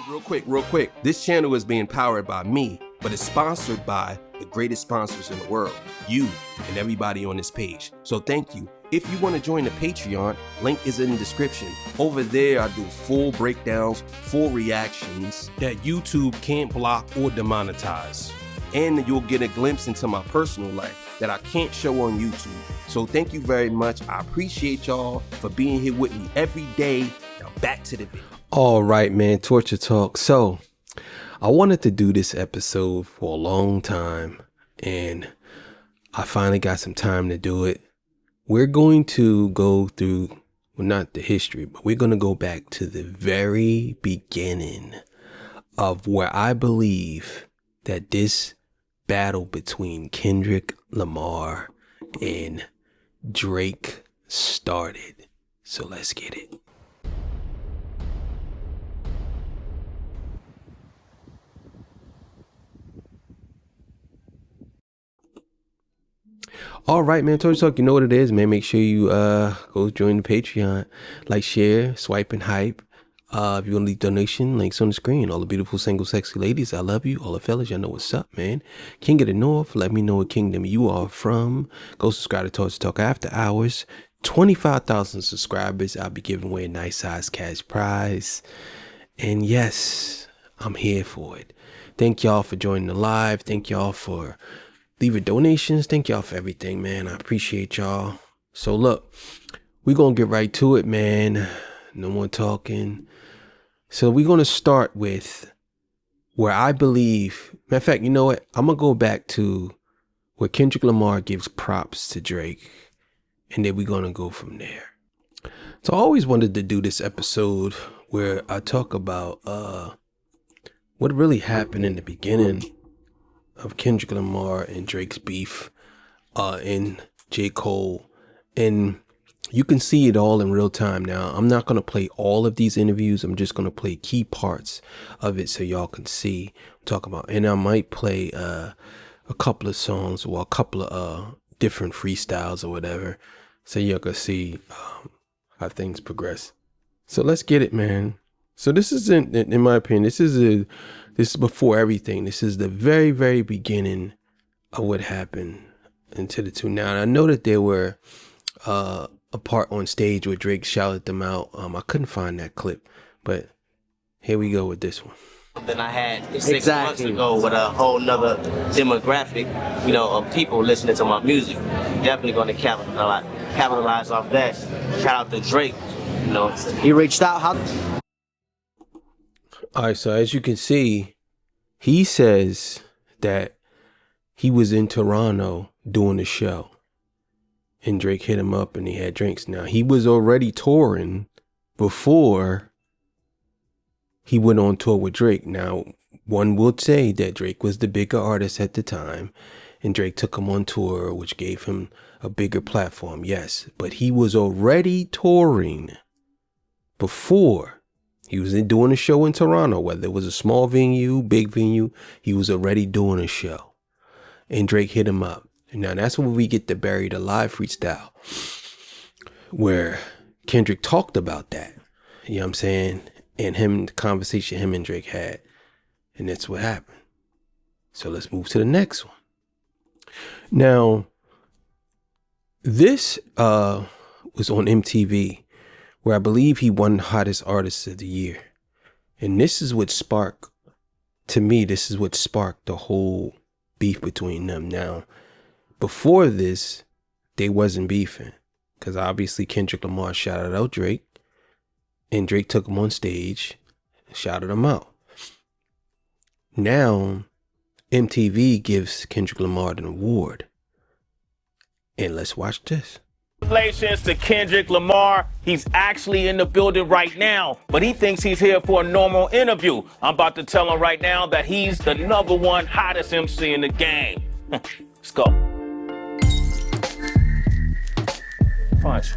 Real quick. This channel is being powered by me, but it's sponsored by the greatest sponsors in the world, you and everybody on this page. So thank you. If you want to join the Patreon, link is in the description. Over there, I do full breakdowns, full reactions that YouTube can't block or demonetize. And you'll get a glimpse into my personal life that I can't show on YouTube. So thank you very much. I appreciate y'all for being here with me every day. Now back to the video. All right, man, Torture Talk. So I wanted to do this episode for a long time, and I finally got some time to do it. We're going to go through, well, not the history, but we're going to go back to the very beginning of where I believe that this battle between Kendrick Lamar and Drake started. So let's get it. All right, man, Torture Talk, you know what it is, man. Make sure you go join the Patreon, like, share, swipe, and hype. If you want to leave donation, links on the screen. All the beautiful, single, sexy ladies, I love you. All the fellas, y'all know what's up, man. King of the North, let me know what kingdom you are from. Go subscribe to Torture Talk After Hours. 25,000 subscribers, I'll be giving away a nice size cash prize. And yes, I'm here for it. Thank y'all for joining the live. Thank y'all for leaving donations. Thank y'all for everything, man. I appreciate y'all. So look, we're going to get right to it, man. No more talking. So we're going to start with where I believe, matter of fact, you know what? I'm going to go back to where Kendrick Lamar gives props to Drake. And then we're going to go from there. So I always wanted to do this episode where I talk about what really happened in the beginning of Kendrick Lamar and Drake's beef and J. Cole. And you can see it all in real time now. I'm not going to play all of these interviews. I'm just going to play key parts of it so y'all can see what I'm talking about. And I might play a couple of songs or a couple of different freestyles or whatever so y'all can see how things progress. So let's get it, man. So this is, in my opinion, this is before everything. This is the very, very beginning of what happened into the two. Now, I know that there were a part on stage where Drake shouted them out. I couldn't find that clip, but here we go with this one. Than I had 6 months ago with a whole nother demographic, of people listening to my music. Definitely going to capitalize off that. Shout out to Drake. He reached out. All right, so as you can see, he says that he was in Toronto doing a show and Drake hit him up and he had drinks. Now, he was already touring before he went on tour with Drake. Now, one would say that Drake was the bigger artist at the time and Drake took him on tour, which gave him a bigger platform. Yes, but he was already touring before. He was doing a show in Toronto, whether it was a small venue, big venue, he was already doing a show. And Drake hit him up. And now that's where we get the Buried Alive freestyle, where Kendrick talked about that. You know what I'm saying? And the conversation him and Drake had. And that's what happened. So let's move to the next one. Now, this was on MTV, where I believe he won Hottest Artist of the Year. And this is what sparked the whole beef between them. Now, before this, they wasn't beefing, because obviously Kendrick Lamar shouted out Drake, and Drake took him on stage and shouted him out. Now, MTV gives Kendrick Lamar an award. And let's watch this. Congratulations to Kendrick Lamar. He's actually in the building right now, but he thinks he's here for a normal interview. I'm about to tell him right now that he's the #1 hottest MC in the game. Let's go. Punch.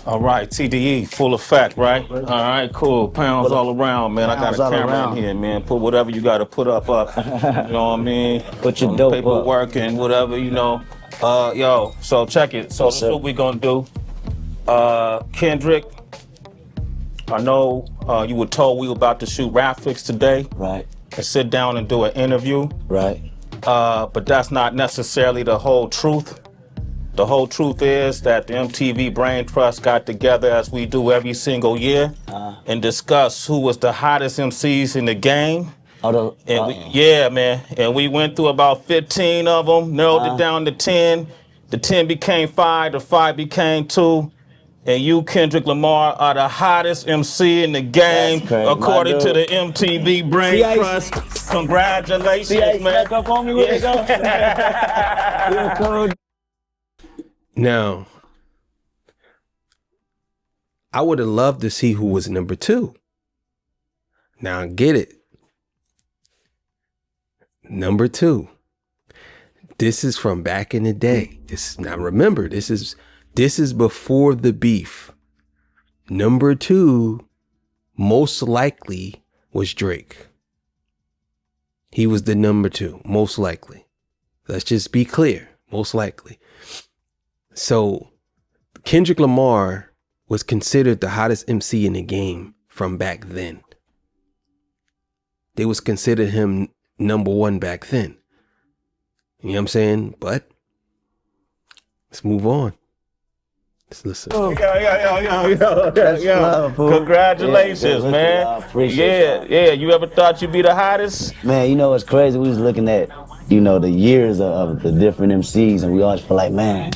All right, TDE, full effect, right? All right, cool. Pounds all around, man. I got a camera in here, man. Put whatever you got to put up. You know what I mean? Put your dope paperwork and whatever, Yo, so check it. So this is what we gonna do. Kendrick, I know you were told we were about to shoot rap flicks today. Right. And sit down and do an interview. Right. But that's not necessarily the whole truth. The whole truth is that the MTV Brain Trust got together, as we do every single year, and discuss who was the hottest MCs in the game. Yeah, man. And we went through about 15 of them, narrowed it down to 10. The 10 became 5, the 5 became 2. And you, Kendrick Lamar, are the hottest MC in the game, according to the MTV Brain Trust. Congratulations, man. Now, I would have loved to see who was number 2. Now, get it. Number 2. This is from back in the day. Now remember, this is before the beef. Number 2, most likely, was Drake. He was the number 2, most likely. Let's just be clear, most likely. So Kendrick Lamar was considered the hottest MC in the game from back then. They was considered him number 1 back then. You know what I'm saying? But let's move on. Let's listen. Congratulations, man. Yeah. You ever thought you'd be the hottest? Man, you know what's crazy? We was looking at, the years of the different MCs, and we always feel like, man,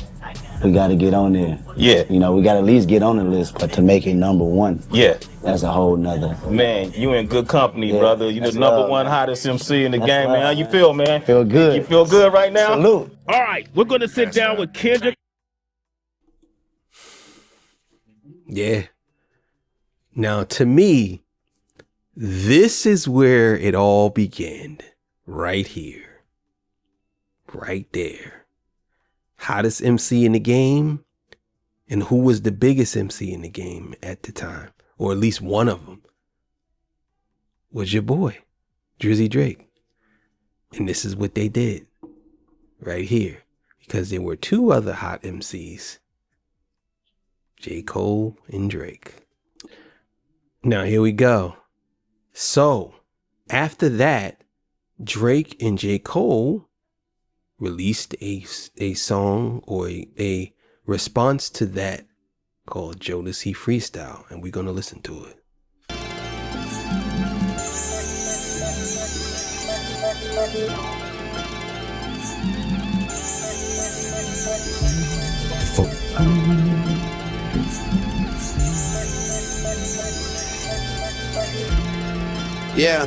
we got to get on there. Yeah. We got to at least get on the list, but to make it number 1, yeah, that's a whole nother. Man, you in good company, brother. You the number 1 hottest MC in the game, man. How you feel, man? Feel good. You feel good right now? Salute. All right, we're going to sit down with Kendrick. Yeah. Now, to me, this is where it all began. Right here. Right there. Hottest MC in the game, and who was the biggest MC in the game at the time, or at least one of them, was your boy, Drizzy Drake. And this is what they did right here, because there were 2 other hot MCs, J. Cole and Drake. Now here we go. So after that, Drake and J. Cole released a song or a response to that called Jodeci Freestyle, and we're going to listen to it. Yeah.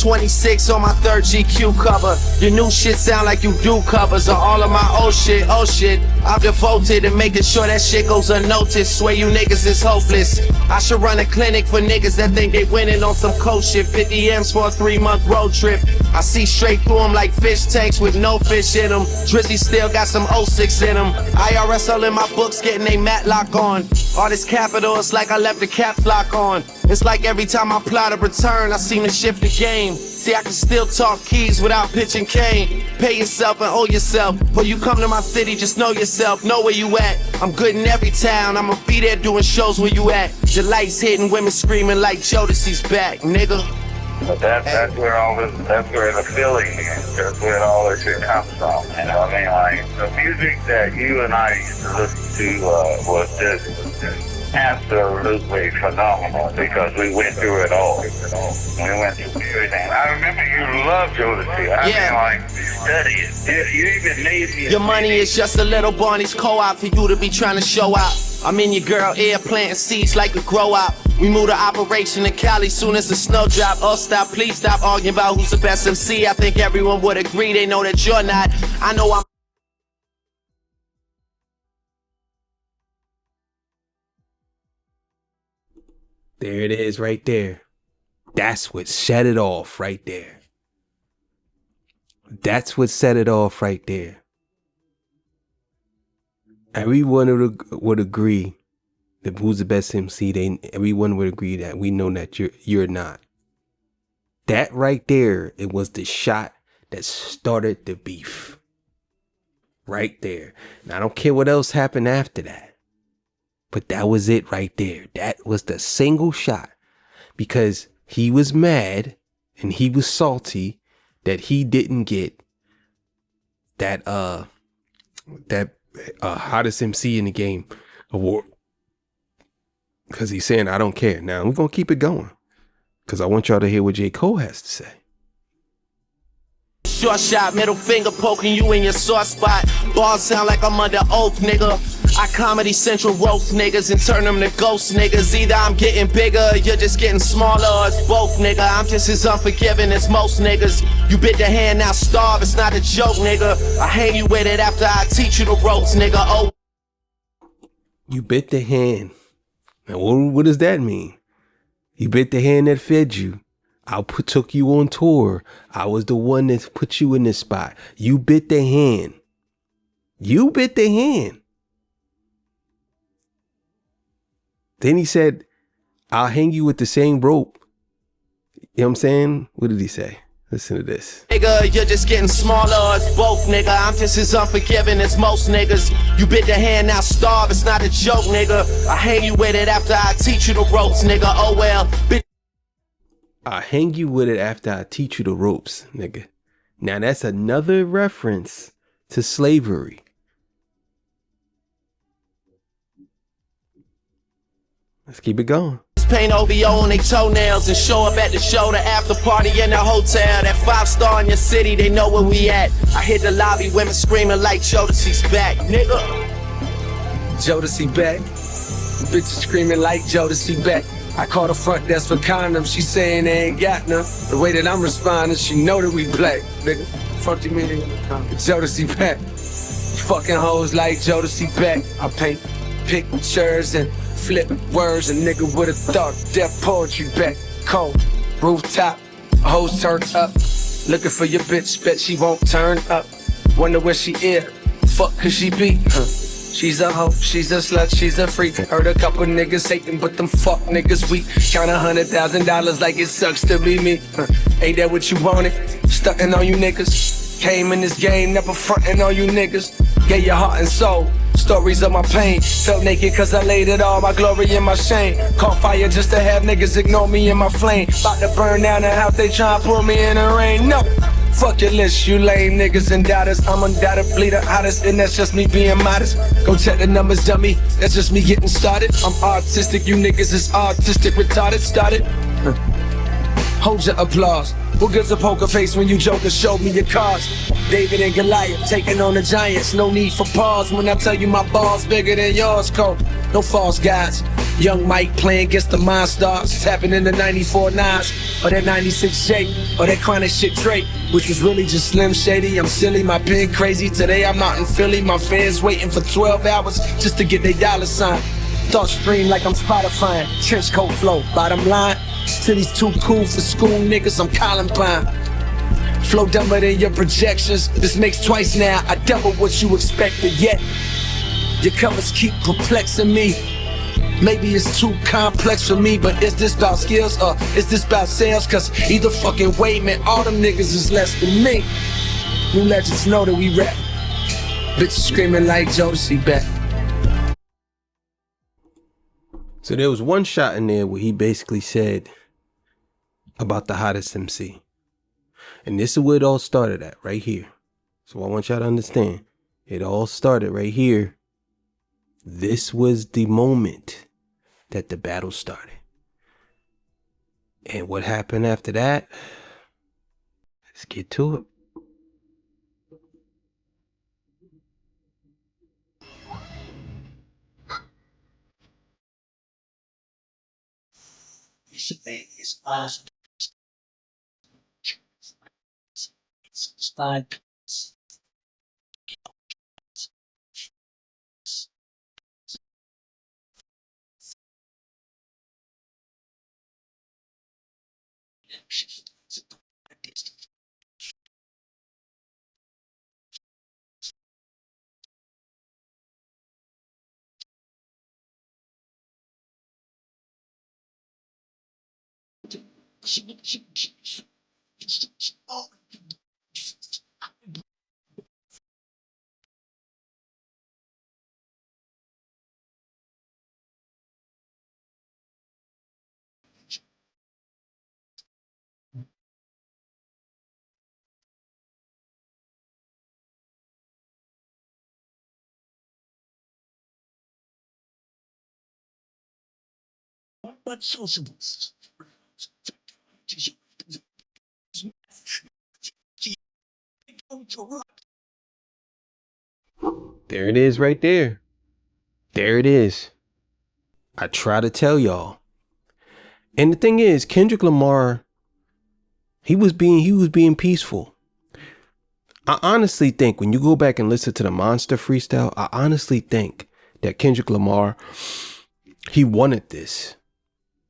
26 on my 3rd GQ cover. Your new shit sound like you do covers of all of my old shit. Oh shit, I'm devoted to making sure that shit goes unnoticed. Swear you niggas is hopeless. I should run a clinic for niggas that think they winning on some cold shit. 50 M's for a 3-month road trip. I see straight through them like fish tanks with no fish in them. Drizzy still got some 06 in them. IRS all in my books getting they Matlock on. All this capital, it's like I left the caps lock on. It's like every time I plot a return, I seem to shift the game. See, I can still talk keys without pitching cane. Pay yourself and owe yourself. When you come to my city, just know yourself, know where you at. I'm good in every town, I'ma be there doing shows where you at. The lights hitting, women screaming like Jodeci's back, nigga. But that's where that's where the feeling is. That's where all this shit comes from. You know what I mean? Like, the music that you and I used to listen to was just absolutely phenomenal because we went through it all. We went through everything. I remember you loved Jodeci. I mean, like, study it. You even made me. Your money is just a little Barney's co-op for you to be trying to show out. I'm in your girl ear planting seeds like a grow out. We moved to operation to Cali soon as the snow drop. Oh, stop, please stop arguing about who's the best MC. I think everyone would agree, they know that you're not. I know I'm. There it is right there. That's what set it off right there. That's what set it off right there. Everyone would agree that who's the best MC. Everyone would agree that we know that you're not. That right there, it was the shot that started the beef. right there. And I don't care what else happened after that. But that was it right there. That was the single shot. Because he was mad and he was salty that he didn't get that hottest MC in the game award. Because he's saying, I don't care. Now, we're going to keep it going. Because I want y'all to hear what J. Cole has to say. Short shot, middle finger poking you in your sore spot. Bars sound like I'm under oath, nigga. I Comedy Central roast niggas and turn them to ghost niggas. Either I'm getting bigger or you're just getting smaller, or it's both, nigga. I'm just as unforgiving as most niggas. You bit the hand, now starve, it's not a joke, nigga. I hang you with it after I teach you the ropes, nigga. Oh. You bit the hand. Now, what does that mean? You bit the hand that fed you. Took you on tour. I was the one that put you in this spot. You bit the hand. You bit the hand. Then he said, I'll hang you with the same rope. You know what I'm saying? What did he say? Listen to this. Nigga, you're just getting smaller, it's both, nigga. I'm just as unforgiving as most niggas. You bit the hand, now starve, it's not a joke, nigga. I hang you with it after I teach you the ropes, nigga. Oh well, bitch. I hang you with it after I teach you the ropes, nigga. Now that's another reference to slavery. Let's keep it going. Paint OVO on their toenails and show up at the show, the after party in the hotel. That 5-star in your city, they know where we at. I hit the lobby, women screaming like Jodeci's back, nigga. Jodeci back. Bitches screaming like Jodeci back. I call the front desk for condoms, she saying they ain't got none. The way that I'm responding, she know that we black, nigga. Fuck you mean? Jodeci back. Fucking hoes like Jodeci back. I paint pictures and flip words, a nigga would've thought death poetry back. Cold, rooftop, hoes turned up. Looking for your bitch, bet she won't turn up. Wonder where she is, fuck could she be? She's a hoe, she's a slut, she's a freak. Heard a couple niggas hating, but them fuck niggas weak. Count $100,000 like it sucks to be me. Ain't that what you wanted? Stuntin' on you niggas. Came in this game, never frontin' on you niggas. Gave your heart and soul, stories of my pain. Felt naked cause I laid it all, my glory and my shame. Caught fire just to have niggas ignore me in my flame. About to burn down the house, they tryna pull me in the rain. No, fuck your list, you lame niggas and doubters. I'm undoubtedly the hottest, and that's just me being modest. Go check the numbers, dummy, that's just me getting started. I'm artistic, you niggas is artistic, retarded, started. Hold your applause. Who gives a poker face when you jokers showed me your cards? David and Goliath taking on the giants. No need for pause when I tell you my ball's bigger than yours, Cole. No false guys. Young Mike playing against the Monstars, tapping in the 94 Nas, or that 96 J, or that chronic shit Drake, which was really just Slim Shady. I'm silly, my pen crazy. Today I'm out in Philly, my fans waiting for 12 hours just to get their dollar sign. Thoughts stream like I'm Spotifying, trench coat flow. Bottom line, to these too cool for school niggas, I'm Columbine. Flow dumber than your projections. This makes twice now, I double what you expected. Yet your covers keep perplexing me. Maybe it's too complex for me, but is this about skills or is this about sales? Cause either fucking way, man, all them niggas is less than me. New legends know that we rap. Bitches screaming like Jodeci back. So there was one shot in there where he basically said about the hottest MC. And this is where it all started at, right here. So I want y'all to understand. It all started right here. This was the moment that the battle started. And what happened after that? Let's get to it. There it is right there. There it is. I try to tell y'all. And the thing is, Kendrick Lamar, he was being peaceful. I honestly think when you go back and listen to the Monster freestyle, I honestly think that Kendrick Lamar, he wanted this.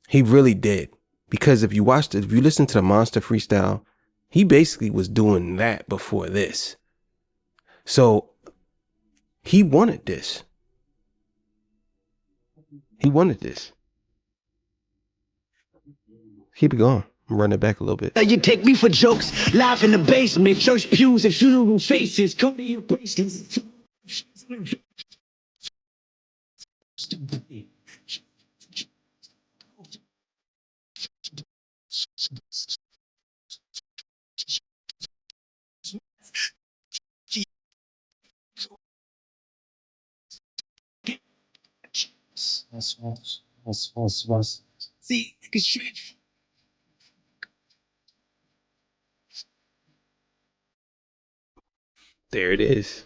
He really did. Because if you listen to the Monster freestyle, he basically was doing that before this. So he wanted this. He wanted this. Keep it going. I'm running it back a little bit. You take me for jokes, live in the basement, church pews and funeral faces. Come to your bracelets. See, There it is.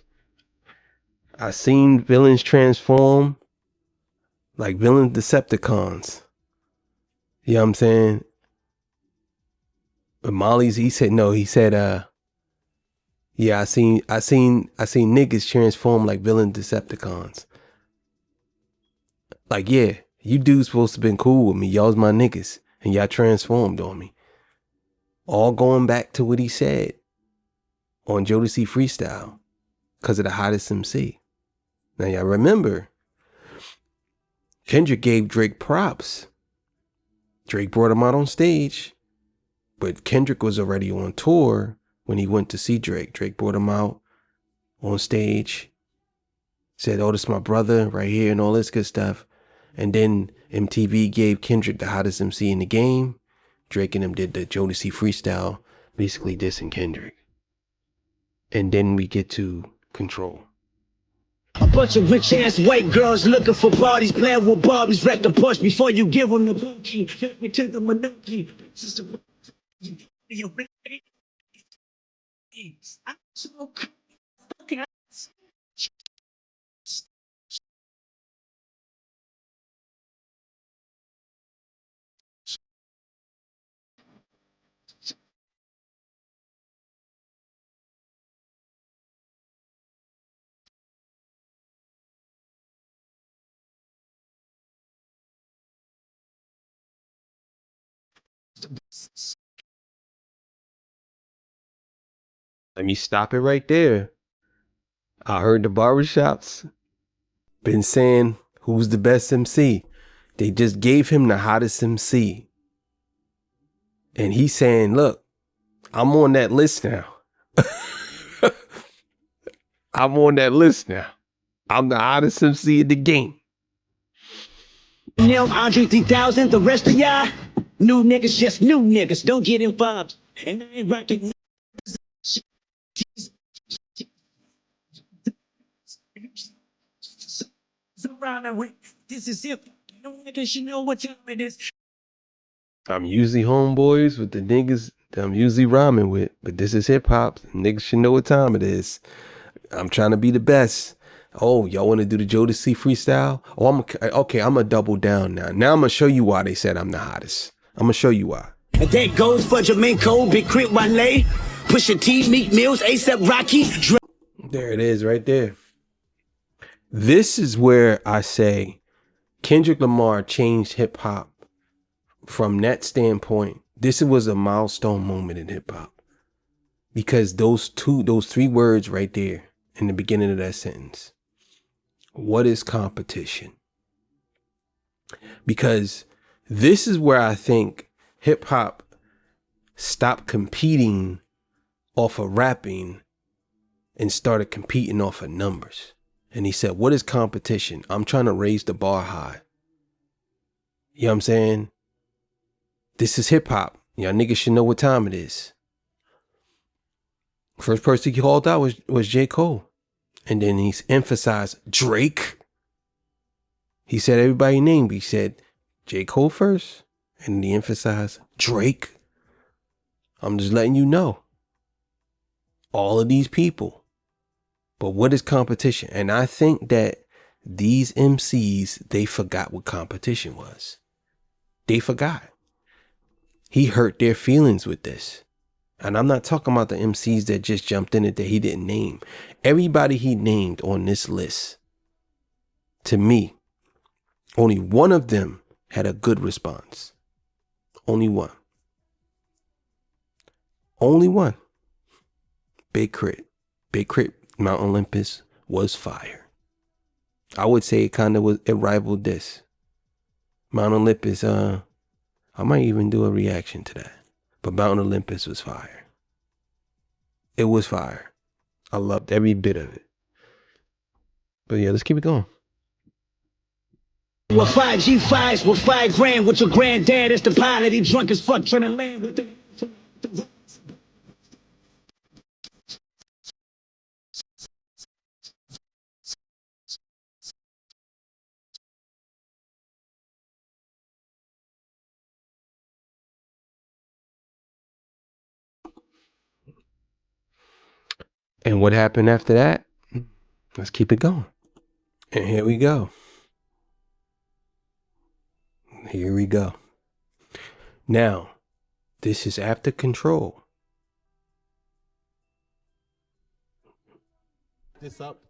I seen villains transform like villain Decepticons. You know what I'm saying? But he said, yeah, I seen niggas transform like villain Decepticons. Like, yeah, you dudes supposed to been cool with me. Y'all's my niggas. And y'all transformed on me. All going back to what he said on Jodeci Freestyle because of the hottest MC. Now y'all remember, Kendrick gave Drake props. Drake brought him out on stage, but Kendrick was already on tour when he went to see Drake. Drake brought him out on stage, said, oh, this is my brother right here and all this good stuff. And then MTV gave Kendrick the hottest MC in the game. Drake and him did the Jodeci Freestyle, basically dissing Kendrick. And then we get to Control. a bunch of rich ass white girls looking for bodies, playing with Barbies, wreck the push before you give them the bookie. Help me to the monopoly. I'm so fucking. Let me stop it right there. I heard the barbershops been saying who's the best MC. They just gave him the hottest MC. And he's saying, look, I'm on that list now. I'm on that list now. I'm the hottest MC in the game. Neil Andre 3000, the rest of y'all, new niggas, just new niggas. Don't get involved. And I ain't rocking. This is it. No niggas, you know what time it is. I'm usually homeboys with the niggas that I'm usually rhyming with, but this is hip hop. Niggas should know what time it is. I'm trying to be the best. Oh, y'all want to do the Jodeci freestyle? Oh, I'm gonna double down now. Now I'm gonna show you why they said I'm the hottest. I'm gonna show you why. And that goes for Jermaine Cole, Big Crit Wale, Pusha T, Meek Mills, A$AP Rocky. There it is right there. This is where I say Kendrick Lamar changed hip hop from that standpoint. This was a milestone moment in hip hop because those three words right there in the beginning of that sentence. What is competition? Because this is where I think hip hop stopped competing off of rapping and started competing off of numbers. And he said, what is competition? I'm trying to raise the bar high. You know what I'm saying? This is hip hop. Y'all niggas should know what time it is. First person he called out was J. Cole. And then he's emphasized Drake. He said everybody's name, but he said J. Cole first, and he emphasized Drake. I'm just letting you know. All of these people. But what is competition? And I think that these MCs, they forgot what competition was. They forgot. He hurt their feelings with this. And I'm not talking about the MCs that just jumped in it that he didn't name. Everybody he named on this list, to me, only one of them had a good response. Only one. Only one. Big Crit. Big Crit, Mount Olympus was fire. I would say it rivaled this. Mount Olympus, I might even do a reaction to that. But Mount Olympus was fire. It was fire. I loved every bit of it. But yeah, let's keep it going. With 5 G5s, with 5 grand, with your granddad as the pilot, he drunk as fuck trying to land with the. And what happened after that? Let's keep it going. And here we go. Here we go. Now, this is after Control. This up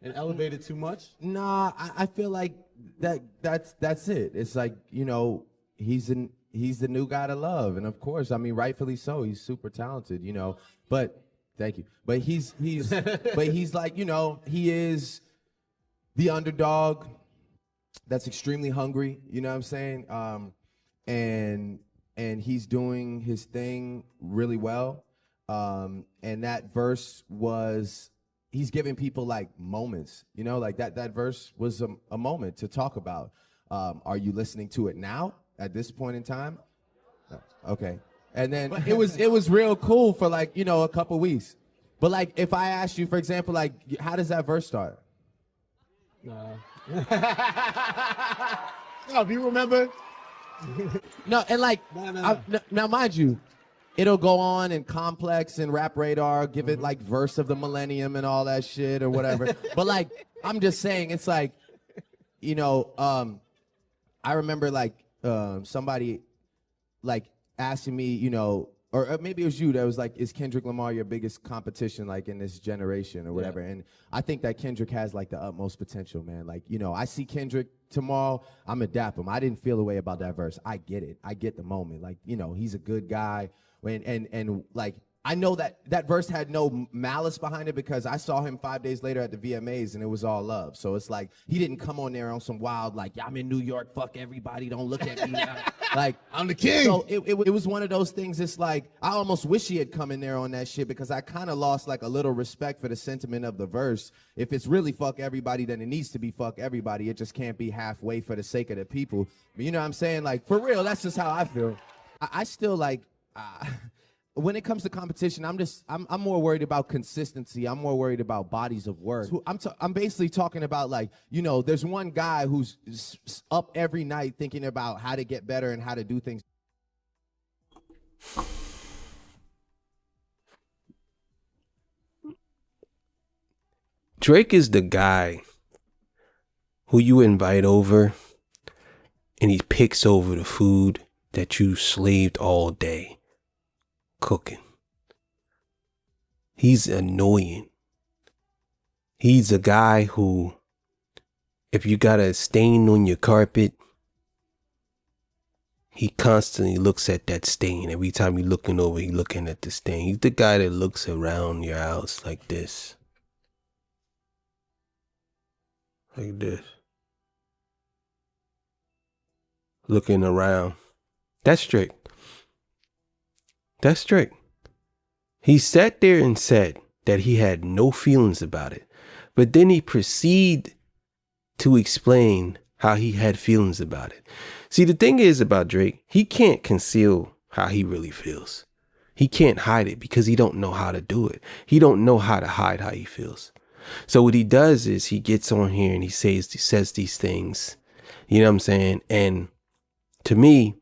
and elevate it too much? Nah, I feel like that's it. It's like, you know, he's the new guy to love, and of course, I mean, rightfully so. He's super talented, you know. But thank you. But he's but he's like, you know, he is the underdog that's extremely hungry, you know what I'm saying? And he's doing his thing really well. And that verse was, he's giving people like moments, you know, like that verse was a moment to talk about. Are you listening to it now at this point in time? Okay. And then it was real cool for like, you know, a couple weeks. But like, if I asked you, for example, like, how does that verse start? No, do you remember? No, and like, No. now mind you, it'll go on in Complex and Rap Radar, give it like verse of the millennium and all that shit or whatever. But like, I'm just saying, it's like, you know, I remember like somebody like asking me, you know, or maybe it was you that was like, is Kendrick Lamar your biggest competition like in this generation or whatever? Yeah. And I think that Kendrick has like the utmost potential, man. Like, you know, I see Kendrick tomorrow, I'm gonna dap him. I didn't feel the way about that verse. I get it. I get the moment. Like, you know, he's a good guy. And like, I know that verse had no malice behind it because I saw him 5 days later at the VMAs and it was all love. So it's like, he didn't come on there on some wild, like, I'm in New York, fuck everybody, don't look at me. Like, I'm the king. So it was one of those things. It's like, I almost wish he had come in there on that shit because I kind of lost like a little respect for the sentiment of the verse. If it's really fuck everybody, then it needs to be fuck everybody. It just can't be halfway for the sake of the people. But you know what I'm saying? Like, for real, that's just how I feel. I still like, when it comes to competition, I'm more worried about consistency. I'm more worried about bodies of work. I'm basically talking about, like, you know, there's one guy who's up every night thinking about how to get better and how to do things. Drake is the guy who you invite over and he picks over the food that you slaved all day cooking. He's annoying. He's a guy who, if you got a stain on your carpet, he constantly looks at that stain. Every time you're looking over, he's looking at the stain. He's the guy that looks around your house like this. Like this. Looking around. That's Drake. That's Drake. He sat there and said that he had no feelings about it. But then he proceeded to explain how he had feelings about it. See, the thing is about Drake, he can't conceal how he really feels. He can't hide it because he don't know how to do it. He don't know how to hide how he feels. So what he does is he gets on here and he says these things, you know what I'm saying? And to me,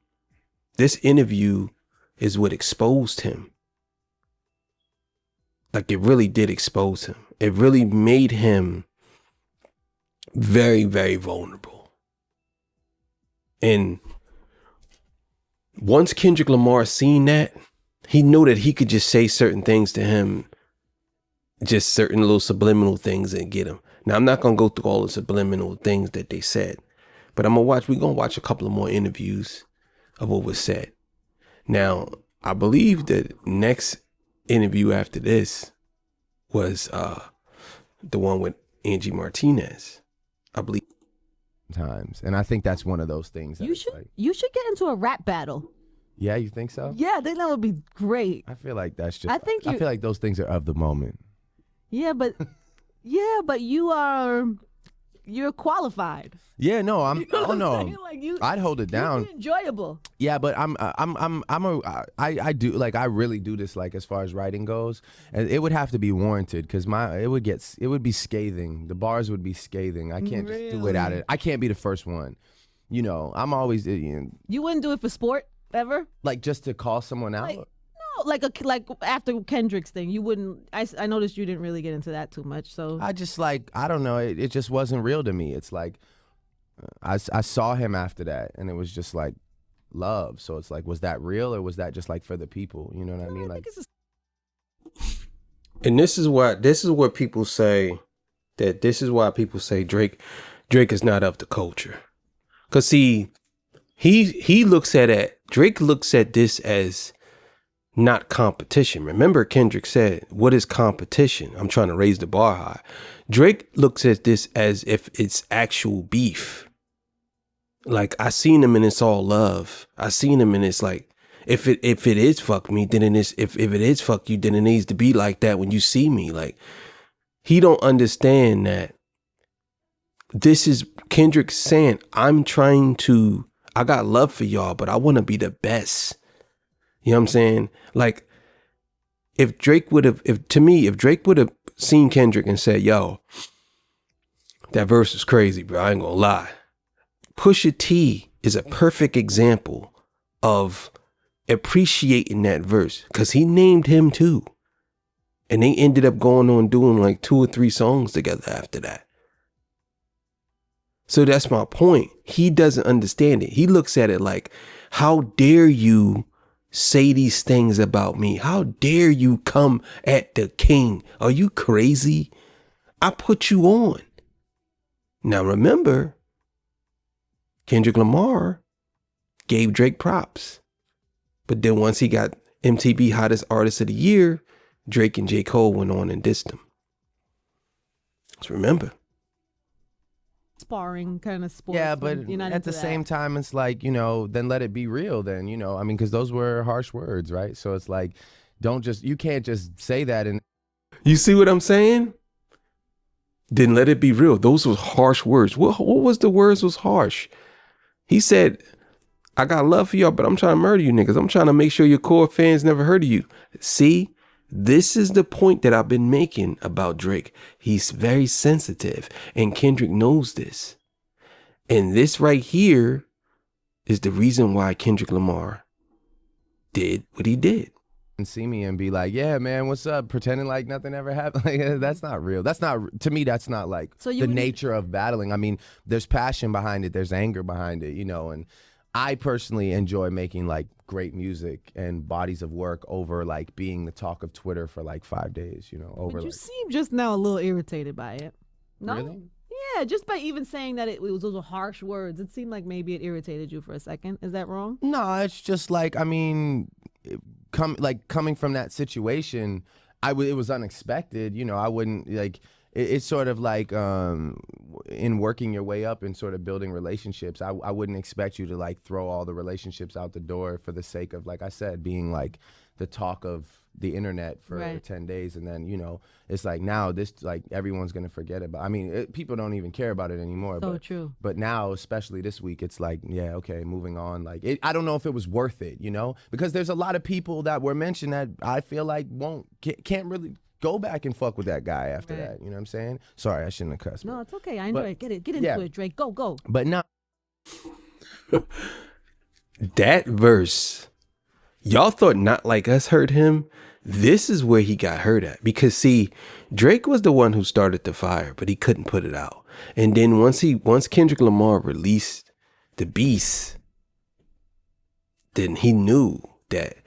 this interview is what exposed him. Like, it really did expose him. It really made him very, very vulnerable. And once Kendrick Lamar seen that, he knew that he could just say certain things to him, just certain little subliminal things, and get him. Now, I'm not going to go through all the subliminal things that they said, but we're going to watch a couple of more interviews of what was said. Now, I believe the next interview after this was the one with Angie Martinez, I believe. Times, and I think that's one of those things. You should get into a rap battle. Yeah, you think so? Yeah, I think that would be great. I feel like that's just. I feel like those things are of the moment. Yeah, but you're qualified. Yeah, no, I'm. You know Oh no, like I'd hold it down. You'd be enjoyable. Yeah, but I do like, I really do this, like, as far as writing goes, and it would have to be warranted, because it would be scathing. The bars would be scathing. I can't just do it at it. I can't be the first one. You know, I'm always. You wouldn't do it for sport ever? Like, just to call someone out? No, like after Kendrick's thing, you wouldn't. I noticed you didn't really get into that too much. So I just, like, I don't know. It just wasn't real to me. It's like, I saw him after that, and it was just like love. So it's like, was that real, or was that just like for the people? You know what I mean? Like, and this is what people say, that this is why people say Drake is not of the culture. Cause see, he looks at it. Drake looks at this as not competition. Remember, Kendrick said, "What is competition? I'm trying to raise the bar high." Drake looks at this as if it's actual beef. Like, I seen him and it's all love. I seen him and it's like, if it is fuck me, then it is. If it is fuck you, then it needs to be like that when you see me. Like, he don't understand that this is Kendrick saying, I got love for y'all, but I want to be the best. You know what I'm saying? Like, if Drake would have seen Kendrick and said, yo, that verse is crazy, bro, I ain't gonna lie. Pusha T is a perfect example of appreciating that verse, because he named him too. And they ended up going on doing like 2 or 3 songs together after that. So that's my point. He doesn't understand it. He looks at it like, how dare you say these things about me? How dare you come at the king? Are you crazy? I put you on. Now remember, Kendrick Lamar gave Drake props. But then once he got MTV Hottest Artist of the Year, Drake and J. Cole went on and dissed him. Just remember. Sparring kind of sport. yeah, but at the same time, it's like, then let it be real then, I mean, because those were harsh words, right? So it's like, you can't just say that. And you see what I'm saying? Then let it be real. Those were harsh words. What was the words was harsh? He said, I got love for y'all, but I'm trying to murder you niggas. I'm trying to make sure your core fans never heard of you. See, this is the point that I've been making about Drake. He's very sensitive, and Kendrick knows this. And this right here is the reason why Kendrick Lamar did what he did. And see me and be like, yeah, man, what's up? Pretending like nothing ever happened. Like, that's not real. To me, that's not like the nature of battling. I mean, there's passion behind it. There's anger behind it, and I personally enjoy making like great music and bodies of work over like being the talk of Twitter for like 5 days, over. But you seem just now a little irritated by it. No? Really? Yeah, just by even saying that it was those harsh words, it seemed like maybe it irritated you for a second. Is that wrong? No, it's just like, I mean, coming from that situation, it was unexpected. I wouldn't like. It's sort of like in working your way up and sort of building relationships. I wouldn't expect you to like throw all the relationships out the door for the sake of, like I said, being like the talk of the internet for 10 days, and then it's like now this, like, everyone's gonna forget about. I mean, people don't even care about it anymore. So true. But now, especially this week, it's like, yeah, okay, moving on. Like, I don't know if it was worth it, because there's a lot of people that were mentioned that I feel like can't really go back and fuck with that guy after that. You know what I'm saying? Sorry, I shouldn't have cussed. No, it's okay. I enjoy it. Get into it, Drake. Go. But no. that verse, y'all thought Not Like Us hurt him. This is where he got hurt at. Because see, Drake was the one who started the fire, but he couldn't put it out. And then once Kendrick Lamar released The Beast, then he knew that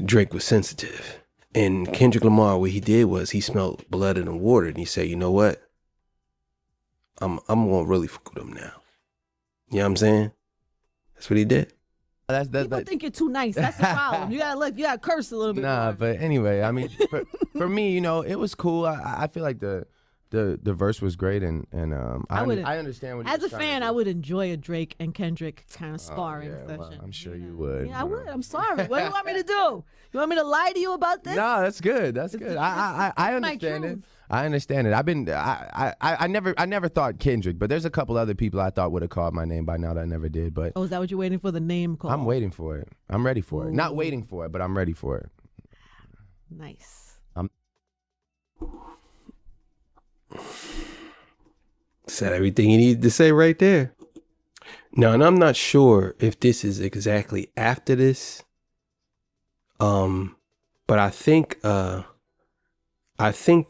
Drake was sensitive. And Kendrick Lamar, what he did was he smelled blood in the water, and he said, you know what? I'm gonna really fuck with him now. You know what I'm saying? That's what he did. People think you're too nice. That's the problem. You gotta curse a little bit. Nah, more. but anyway, I mean, for me, it was cool. I feel like the verse was great, and I understand what. As a fan, I would enjoy a Drake and Kendrick kind of sparring session. Well, I'm sure you would. Yeah, I would. I'm sorry. What do you want me to do? You want me to lie to you about this? No, that's good. That's good. I understand it. I understand it. I never thought Kendrick, but there's a couple other people I thought would have called my name by now that I never did. But is that what you're waiting for, the name call? I'm waiting for it. I'm ready for it. Not waiting for it, but I'm ready for it. Nice. Said everything he needed to say right there. Now, and I'm not sure if this is exactly after this. But I think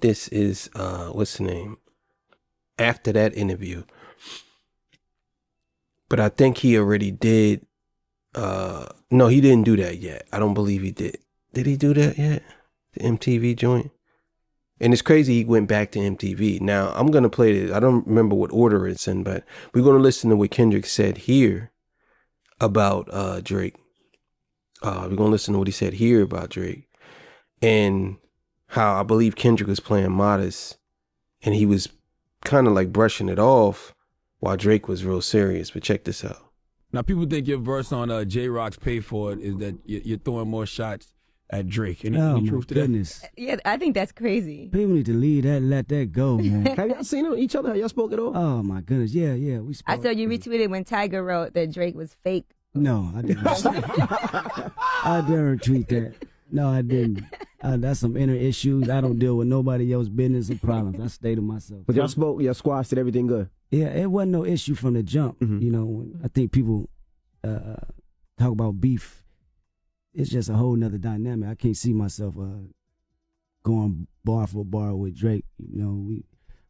this is what's the name? After that interview. But I think he already did no, he didn't do that yet. I don't believe he did. Did he do that yet? The MTV joint? And it's crazy he went back to MTV. Now, I'm going to play this. I don't remember what order it's in, but we're going to listen to what Kendrick said here about Drake. We're going to listen to what he said here about Drake. And how I believe Kendrick was playing modest. And he was kind of like brushing it off while Drake was real serious. But check this out. Now, people think your verse on J-Rock's Pay For It is that you're throwing more shots at Drake. Any truth to that? Yeah, I think that's crazy. People need to leave that, let that go, man. Have y'all seen each other? Have y'all spoke at all? Oh my goodness, yeah, we spoke. I saw you retweeted when Tiger wrote that Drake was fake. No, I didn't. I didn't tweet that. No, I didn't. That's some inner issues. I don't deal with nobody else's business or problems. I stay to myself. But y'all spoke, y'all squashed it, everything good? Yeah, it wasn't no issue from the jump. You know, I think people talk about beef. It's just a whole nother dynamic. I can't see myself going bar for bar with Drake. You know,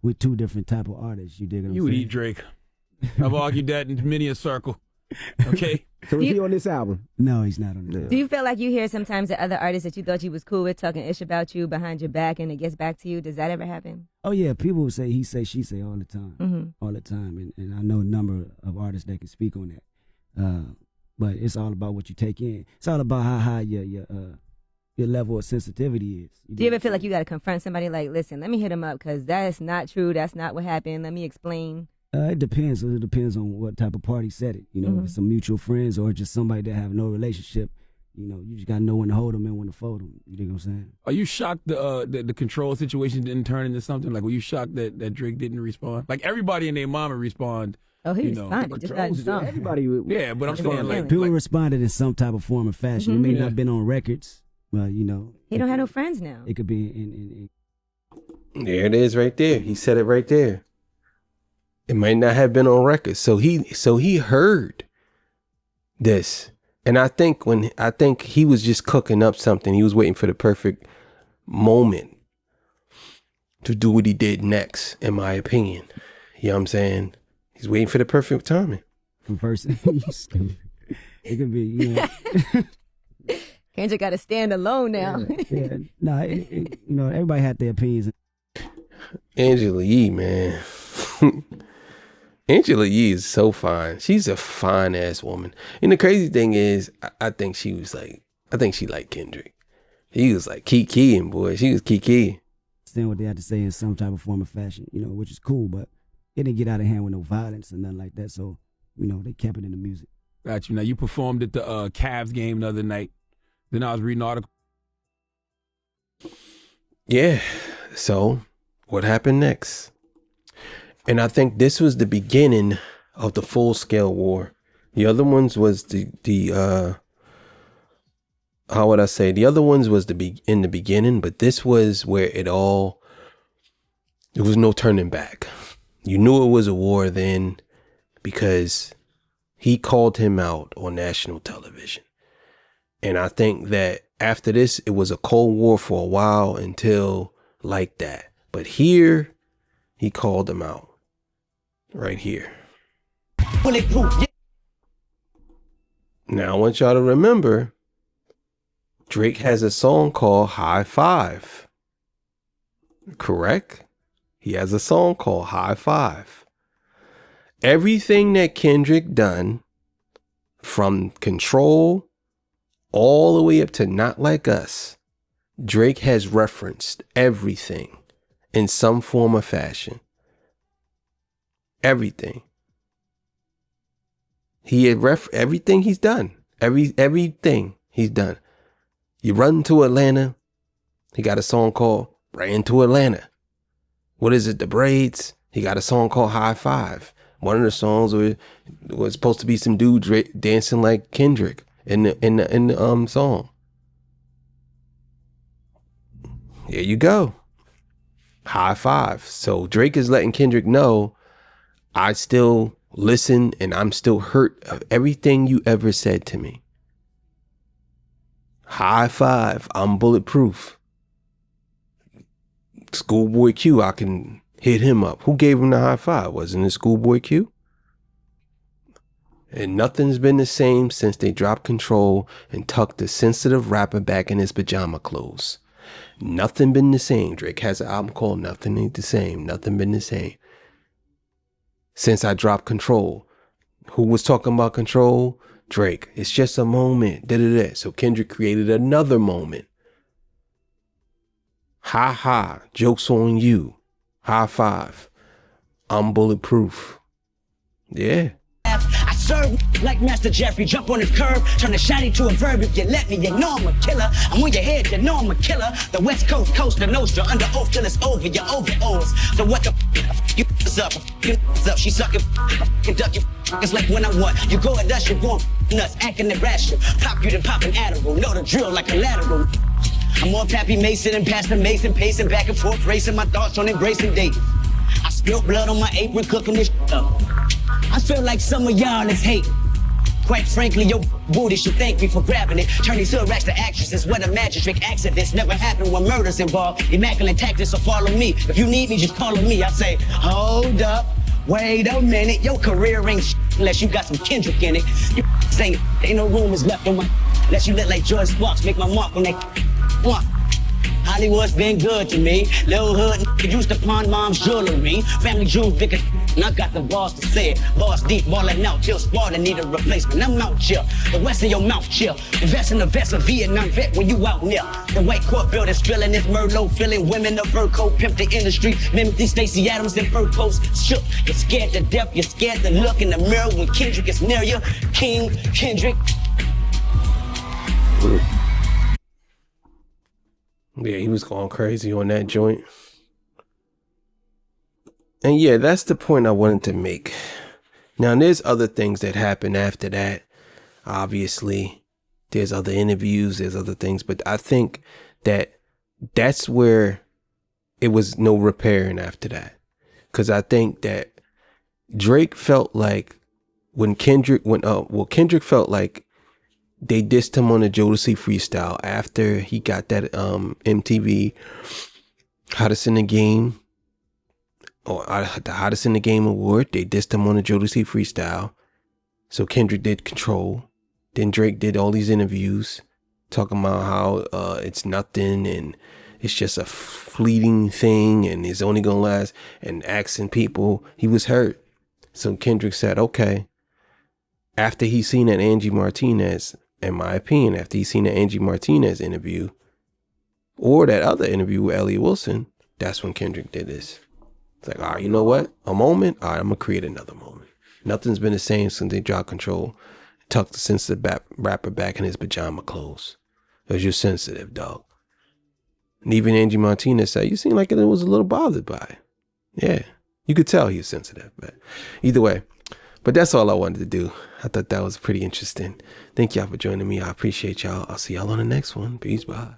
we're two different type of artists. You dig what I'm saying? You would eat Drake. I've argued that in many a circle. Okay. So is he on this album? No, he's not on this album. Do you feel like you hear sometimes that other artists that you thought you was cool with talking ish about you behind your back and it gets back to you? Does that ever happen? Oh yeah, people say he say, she say all the time. All the time. And I know a number of artists that can speak on that. But it's all about what you take in. It's all about how high your level of sensitivity is. Do you ever feel like you got to confront somebody like, listen, let me hit him up because that's not true. That's not what happened. Let me explain. It depends. It depends on what type of party said it. You know, if it's some mutual friends or just somebody that have no relationship, you know, you just got to know when to hold them and when to fold them. You know what I'm saying? Are you shocked the control situation didn't turn into something? Like, were you shocked that Drake didn't respond? Like, everybody and their mama respond. Oh, he responded. Just not song. Everybody. Yeah, but I'm saying like people responded in some type of form or fashion. It may not have been on records, but you know. He don't have no friends now. It could be in. There it is, right there. He said it right there. It might not have been on record, so he heard this, and I think he was just cooking up something. He was waiting for the perfect moment to do what he did next, in my opinion. You know what I'm saying? He's waiting for the perfect timing. From person, it could be, you know. Kendrick got to stand alone now. Yeah. No, you know, everybody had their opinions. Angela Yee, man. Angela Yee is so fine. She's a fine ass woman. And the crazy thing is, I think she liked Kendrick. He was like kikiing, boy. She was kikiing. Understand what they had to say in some type of form or fashion, you know, which is cool, but it didn't get out of hand with no violence or nothing like that. So, you know, they kept it in the music. Got you. Now, you performed at the Cavs game the other night. Then I was reading an article. Yeah. So, what happened next? And I think this was the beginning of the full-scale war. The other ones was the how would I say? The other ones was in the beginning, but this was where there was no turning back. You knew it was a war then because he called him out on national television. And I think that after this, it was a Cold War for a while until like that. But here, he called him out. Right here. Now, I want y'all to remember, Drake has a song called High Five. Correct? He has a song called High Five. Everything that Kendrick done, from Control all the way up to Not Like Us, Drake has referenced everything in some form or fashion. Everything. He had everything he's done. Everything he's done. You run to Atlanta. He got a song called Ran to Atlanta. What is it? The Braids. He got a song called High Five. One of the songs was supposed to be some dude dancing like Kendrick in the song. There you go. High Five. So Drake is letting Kendrick know, I still listen and I'm still hurt of everything you ever said to me. High five. I'm bulletproof. Schoolboy Q, I can hit him up. Who gave him the high five? Wasn't it Schoolboy Q? And nothing's been the same since they dropped Control and tucked the sensitive rapper back in his pajama clothes. Nothing been the same. Drake has an album called Nothing Ain't the Same. Nothing been the same since I dropped Control. Who was talking about Control? Drake. It's just a moment. Da-da-da. So Kendrick created another moment. Ha ha. Joke's on you. High five. I'm bulletproof. Yeah. I serve like Master Jeffrey, jump on the curb, turn a shiny to a verb. If you let me, you know I'm a killer. I'm on your head, you know I'm a killer. The West Coast, Coast, the Nostra, under oath till it's over, you're over O's. So what the you up? You up? She sucking, duck you. It's like when I want, you go at us, you're going nuts, acting irrational. Pop you to pop an Adderall, know the drill like a lateral. I'm more Pappy Mason and Pastor Mason, pacing back and forth, racing my thoughts on embracing dates. I spilled blood on my apron, cooking this up. I feel like some of y'all is hate. Quite frankly, your booty should thank me for grabbing it. Turn these hood rats to actresses, what a magic accidents never happen when murder's involved. Immaculate tactics, so follow me. If you need me, just call on me. I say, hold up, wait a minute. Your career ain't unless you got some Kendrick in it. You saying ain't no room is left on my unless you look like George Sparks, make my mark on that. Hollywood's been good to me. Little hood used to pawn mom's jewelry. Family jewels bigger, and I got the balls to say it. Balls deep, balling out till Sparta need a replacement. I'm out chill. The rest of your mouth chill. Invest in the vest of Vietnam vet when you out near. The white court buildings filling this Merlot, filling women of fur coat, pimp the industry. Mimic Stacey Adams and fur coats. Shook, you're scared to death, you're scared to look in the mirror when Kendrick is near you. King Kendrick. Yeah, he was going crazy on that joint. And yeah, that's the point I wanted to make. Now, there's other things that happen after that. Obviously, there's other interviews, there's other things. But I think that that's where it was no repairing after that. Because I think that Drake felt like when Kendrick went up, Kendrick felt like they dissed him on the Jodeci freestyle after he got that MTV Hottest in the Game or the Hottest in the Game award. They dissed him on the Jodeci freestyle. So Kendrick did Control. Then Drake did all these interviews talking about how it's nothing and it's just a fleeting thing and it's only gonna last, and asking people. He was hurt. So Kendrick said, okay. After he seen that Angie Martinez, in my opinion, after he seen the Angie Martinez interview or that other interview with Elliot Wilson, that's when Kendrick did this. It's like, all right, you know what? A moment? All right, I'm going to create another moment. Nothing's been the same since they dropped Control. Tucked the sensitive rapper back in his pajama clothes. Because you're sensitive, dog. And even Angie Martinez said, you seem like it was a little bothered by it. Yeah, you could tell he was sensitive. But either way. But that's all I wanted to do. I thought that was pretty interesting. Thank y'all for joining me. I appreciate y'all. I'll see y'all on the next one. Peace, bye.